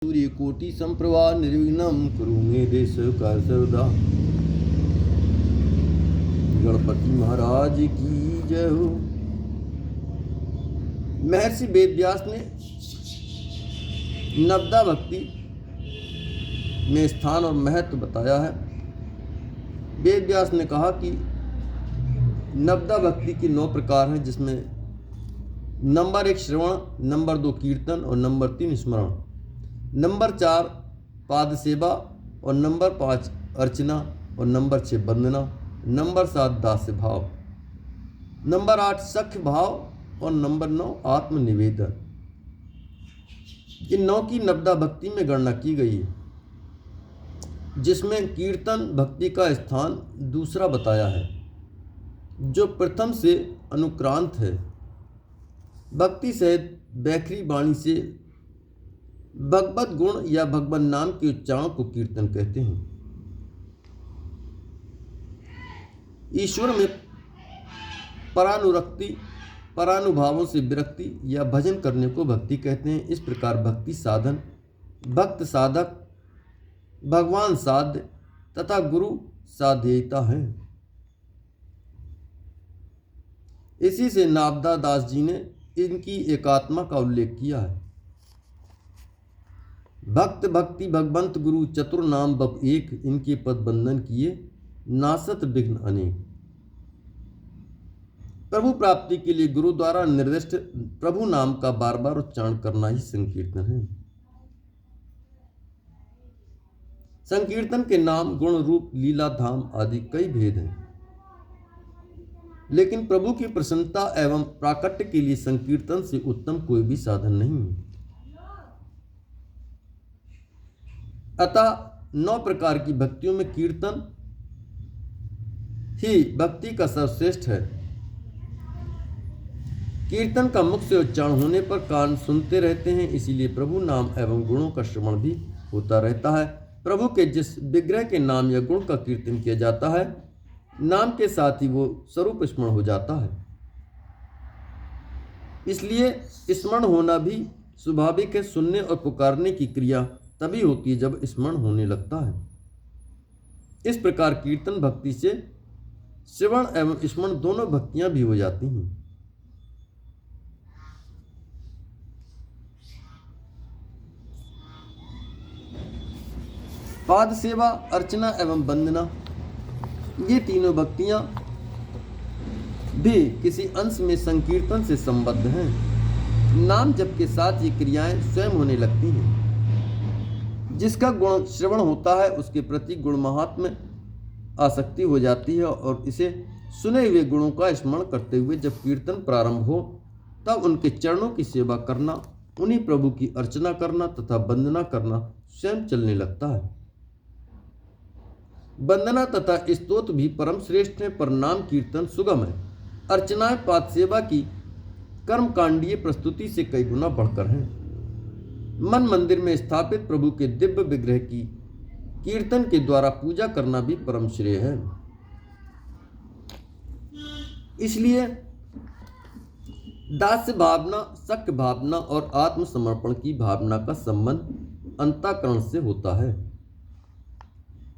सूर्य कोटि संप्रभा निर्विघ्नं कुरु मे देश कार्य सर्वदा। गणपति महाराज की जय हो। महर्षि वेदव्यास ने नवदा भक्ति में स्थान और महत्व बताया है। वेदव्यास ने कहा कि नवदा भक्ति की 9 प्रकार हैं, जिसमें नंबर 1 श्रवण, नंबर 2 कीर्तन और नंबर 3 स्मरण, नंबर 4 पाद सेवा और नंबर 5 अर्चना और नंबर 6 वंदना, नंबर 7 दास्य भाव, नंबर 8 सख्य भाव और नंबर 9 आत्मनिवेदन। इन 9 की नवदा भक्ति में गणना की गई है, जिसमें कीर्तन भक्ति का स्थान दूसरा बताया है, जो प्रथम से अनुक्रांत है। भक्ति सहित बैखरी वाणी से भगवत गुण या भगवान नाम के उच्चारण को कीर्तन कहते हैं। ईश्वर में परानुरक्ति, परानुभावों से विरक्ति या भजन करने को भक्ति कहते हैं। इस प्रकार भक्ति साधन, भक्त साधक, भगवान साध्य तथा गुरु साध्यता है। इसी से नावदा दास जी ने इनकी एकात्मा का उल्लेख किया है। भक्त भक्ति भगवंत गुरु चतुर नाम बप एक, इनके पद बंधन किए नासत विघ्न अनेक। प्रभु प्राप्ति के लिए गुरु द्वारा निर्दिष्ट प्रभु नाम का बार बार उच्चारण करना ही संकीर्तन है। संकीर्तन के नाम, गुण, रूप, लीला, धाम आदि कई भेद हैं, लेकिन प्रभु की प्रसन्नता एवं प्राकट्य के लिए संकीर्तन से उत्तम कोई भी साधन नहीं है। अतः 9 प्रकार की भक्तियों में कीर्तन ही भक्ति का सर्वश्रेष्ठ है। कीर्तन का मुख से उच्चारण होने पर कान सुनते रहते हैं, इसीलिए प्रभु नाम एवं गुणों का श्रवण भी होता रहता है। प्रभु के जिस विग्रह के नाम या गुण का कीर्तन किया जाता है, नाम के साथ ही वो स्वरूप स्मरण हो जाता है। इसलिए स्मरण होना भी स्वाभाविक है। सुनने और पुकारने की क्रिया तभी होती है जब स्मरण होने लगता है। इस प्रकार कीर्तन भक्ति से श्रवण एवं स्मरण दोनों भक्तियां भी हो जाती हैं। पाद सेवा, अर्चना एवं वंदना, ये तीनों भक्तियां भी किसी अंश में संकीर्तन से संबद्ध हैं। नाम जप के साथ ये क्रियाएं स्वयं होने लगती हैं। जिसका गुण श्रवण होता है, उसके प्रति गुण महात्म्य आसक्ति हो जाती है और इसे सुने हुए गुणों का स्मरण करते हुए जब कीर्तन प्रारंभ हो, तब उनके चरणों की सेवा करना, उन्हीं प्रभु की अर्चना करना तथा वंदना करना स्वयं चलने लगता है। वंदना तथा स्तोत्र भी परम श्रेष्ठ है, पर नाम कीर्तन सुगम है। अर्चनाएं पाद सेवा की कर्मकांडीय प्रस्तुति से कई गुना बढ़कर हैं। मन मंदिर में स्थापित प्रभु के दिव्य विग्रह की कीर्तन के द्वारा पूजा करना भी परम श्रेय है। इसलिए दास्य भावना, सख्य भावना और आत्मसमर्पण की भावना का संबंध अंतःकरण से होता है।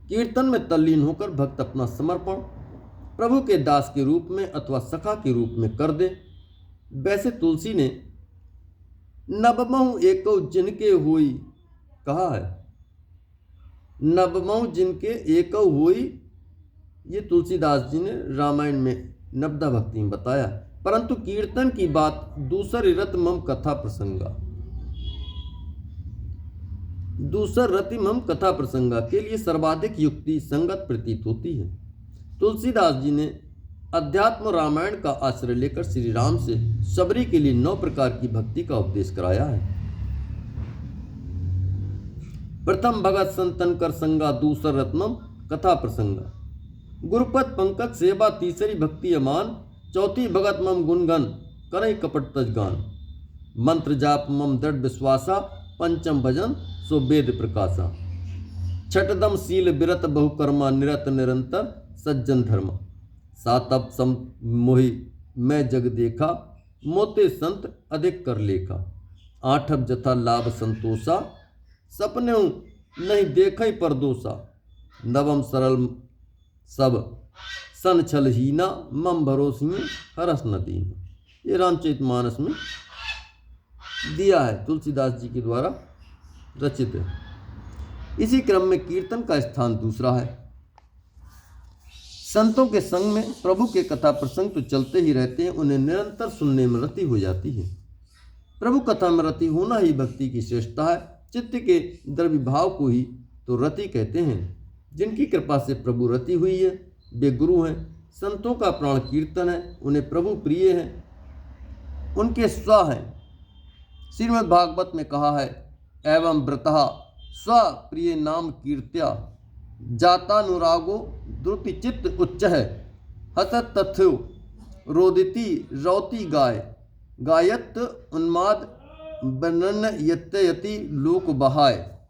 कीर्तन में तल्लीन होकर भक्त अपना समर्पण प्रभु के दास के रूप में अथवा सखा के रूप में कर दे। वैसे तुलसी ने नवमहु एको जिनके होई कहा है। नवमहु जिनके एको होई, ये तुलसीदास जी ने रामायण में नवदा भक्ति में बताया। परंतु कीर्तन की बात दूसर रत मम कथा प्रसंगा, दूसर रति मम कथा प्रसंगा के लिए सर्वाधिक युक्ति संगत प्रतीत होती है। तुलसीदास जी ने अध्यात्म रामायण का आश्रय लेकर श्री राम से सबरी के लिए 9 प्रकार की भक्ति का उपदेश कराया है। प्रथम भगत संतन कर संगा, दूसर रत्नम कथा प्रसंगा, गुरुपद पंकज सेवा, तीसरी भक्ति अमान, चौथी भगत मम गुणगन करई कपट तजगान, मंत्र जाप मम दृढ़ विश्वासा, पंचम भजन सो वेद प्रकाशा, छठदम शील विरत बहुकर्मा, निरत निरंतर सज्जन धर्मा, सातप सम मोहि मैं जग देखा, मोते संत अधिक कर लेखा, आठव जथा लाभ संतोषा, सपने नहीं देखई पर दोसा, नवम सरल सब सन छल हीना, मम भरोसिए हरस न दीन। ये रामचरितमानस में दिया है, तुलसीदास जी के द्वारा रचित है। इसी क्रम में कीर्तन का स्थान दूसरा है। संतों के संग में प्रभु के कथा प्रसंग तो चलते ही रहते हैं, उन्हें निरंतर सुनने में रति हो जाती है। प्रभु कथा में रति होना ही भक्ति की श्रेष्ठता है। चित्त के द्रव्य भाव को ही तो रति कहते हैं। जिनकी कृपा से प्रभु रति हुई है वे गुरु हैं। संतों का प्राण कीर्तन है, उन्हें प्रभु प्रिय हैं, उनके स्व हैं। श्रीमद् भागवत में कहा है, एवं व्रतः स्व प्रिय नाम कीर्त्या, जातानुरागो द्रुति चित्त उच्च है, हसत तथ्यो रोदिति रौति गाय, गायत उन्माद बनन यत्ययति लोक बहाय।